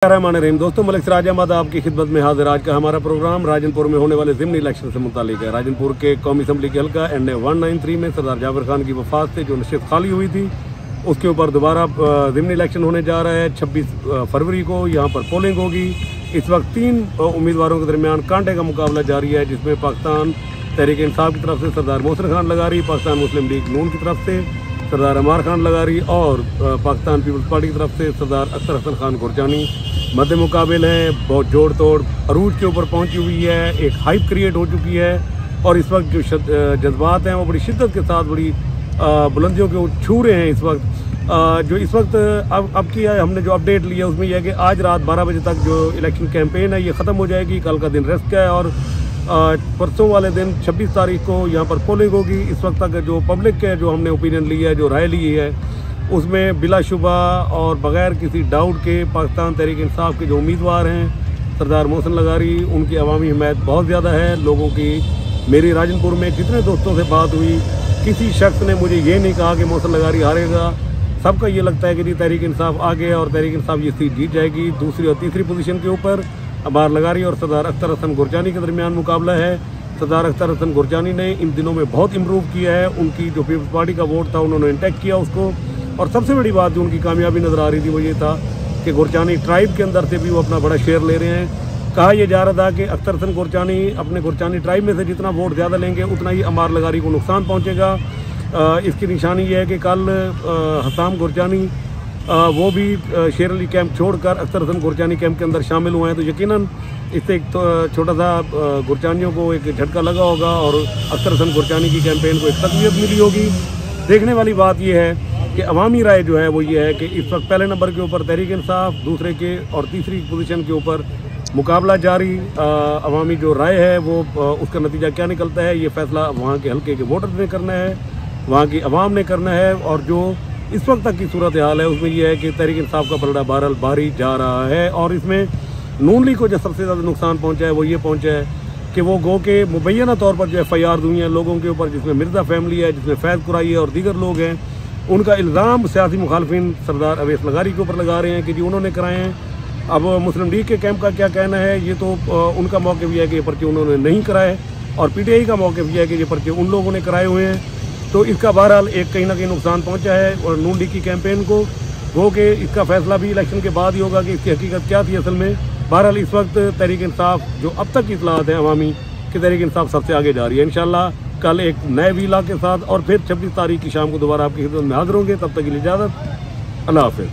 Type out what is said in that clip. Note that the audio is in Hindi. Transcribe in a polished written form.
रहीम दोस्तों, मलिक सिराज अहमद आपकी खिदमत में हाजिर। आज का हमारा प्रोग्राम राजनपुर में होने वाले ज़िमनी इलेक्शन से मुतालिक है। राजनपुर के कौमी असम्बली के हल्का NA 193 में सरदार जाबिर खान की वफात से जो नशिस्त खाली हुई थी, उसके ऊपर दोबारा ज़िमनी इलेक्शन होने जा रहा है। 26 फरवरी को यहाँ पर पोलिंग होगी। इस वक्त 3 उम्मीदवारों के दरमियान कांटे का मुकाबला जारी है, जिसमें पाकिस्तान तहरीक इंसाफ की तरफ से सरदार मोहसिन खान लगारी, पाकिस्तान मुस्लिम लीग नून की तरफ से सरदार अमार खान लगारी और पाकिस्तान पीपल्स पार्टी की तरफ से सरदार अख्तर हसन खान गुरजानी मध्य मुकाबले हैं। बहुत जोड़ तोड़ अरूज के ऊपर पहुंची हुई है, एक हाइप क्रिएट हो चुकी है और इस वक्त जो जज्बात हैं वो बड़ी शिद्दत के साथ बड़ी बुलंदियों के छू रहे हैं। इस वक्त जो इस वक्त अब की हमने जो अपडेट लिया उसमें यह है कि आज रात 12 बजे तक जो इलेक्शन कैंपेन है ये ख़त्म हो जाएगी। कल का दिन रेस्ट का है और परसों वाले दिन 26 तारीख को यहाँ पर पोलिंग होगी। इस वक्त तक जो पब्लिक के जो हमने ओपिनियन लिया है, जो राय ली है, उसमें बिलाशुबा और बग़ैर किसी डाउट के पाकिस्तान तहरीक इंसाफ के जो उम्मीदवार हैं सरदार मोहसिन लगारी, उनकी अवामी हिमायत बहुत ज़्यादा है लोगों की। मेरी राजनपुर में जितने दोस्तों से बात हुई, किसी शख्स ने मुझे ये नहीं कहा कि मोहसिन लगारी हारेगा। सबका ये लगता है कि जी तहरीक इंसाफ आ गया और तहरीक इंसाफ ये सीट जीत जाएगी। दूसरी और तीसरी पोजीशन के ऊपर अमार लगारी और सरदार अख्तर हसन गुरजानी के दरमियान मुकाबला है। सरदार अख्तर हसन गुरजानी ने इन दिनों में बहुत इम्प्रूव किया है। उनकी जो पीपल्स पार्टी का वोट था उन्होंने इंटैक्ट किया उसको, और सबसे बड़ी बात जो उनकी कामयाबी नज़र आ रही थी वो ये था कि गुरजानी ट्राइब के अंदर से भी वो अपना बड़ा शेयर ले रहे हैं। कहा यह जा रहा था कि अख्तर हसन गुरजानी अपने गुरजानी ट्राइब में से जितना वोट ज़्यादा लेंगे उतना ही अमार लगारी को नुकसान पहुँचेगा। इसकी निशानी ये है कि कल हसाम गुरजानी वो भी शेर अली कैंप छोड़कर अख्तर हसन गुरजानी कैंप के अंदर शामिल हुए हैं, तो यकीनन इससे एक छोटा सा गुरजानियों को एक झटका लगा होगा और अख्तर हसन गुरजानी की कैंपेन को एक तक़वियत मिली होगी। देखने वाली बात यह है कि अवामी राय जो है वो ये है कि इस वक्त पहले नंबर के ऊपर तहरीक इंसाफ, दूसरे के और तीसरी पोजीशन के ऊपर मुकाबला जारी। अवामी जो राय है वो उसका नतीजा क्या निकलता है ये फैसला वहाँ के हल्के के वोटर ने करना है, वहाँ की अवाम ने करना है। और जो इस वक्त तक की सूरत हाल है उसमें यह है कि तहरीक इंसाफ का पलड़ा बहरहाल भारी जा रहा है। और इसमें नून लीग को जो सबसे ज़्यादा नुकसान पहुँचा है वो ये पहुँचा है कि वो गो के मुबैना तौर पर जो FIR हुई हैं लोगों के ऊपर, जिसमें मिर्ज़ा फैमिली है, जिसमें फैज़ कुराई है और दीगर लोग हैं, उनका इल्ज़ाम सियासी मुखालफिन सरदार अवैस लगारी के ऊपर लगा रहे हैं कि जी उन्होंने कराए हैं। अब मुस्लिम लीग के कैंप का क्या कहना है, ये तो उनका मौक़िफ़ भी है कि ये पर्चे उन्होंने नहीं कराए, और PTI का मौक़िफ़ भी है कि ये पर्चे उन लोगों ने कराए हुए हैं। तो इसका बहरहाल एक कहीं ना कहीं नुकसान पहुंचा है और नून लीग की कैंपेन को। वो कि इसका फैसला भी इलेक्शन के बाद ही होगा कि इसकी हकीकत क्या थी असल में। बहरहाल इस वक्त तहरीक इंसाफ जो अब तक की इत्तलात है अवामी कि तहरीक इंसाफ सबसे आगे जा रही है। इंशाल्लाह कल एक नए वीला के साथ और फिर 26 तारीख की शाम को दोबारा आपकी खिदमत में हाजिर होंगे। तब तक के लिए इजाज़त, अल्लाह हाफ़िज़।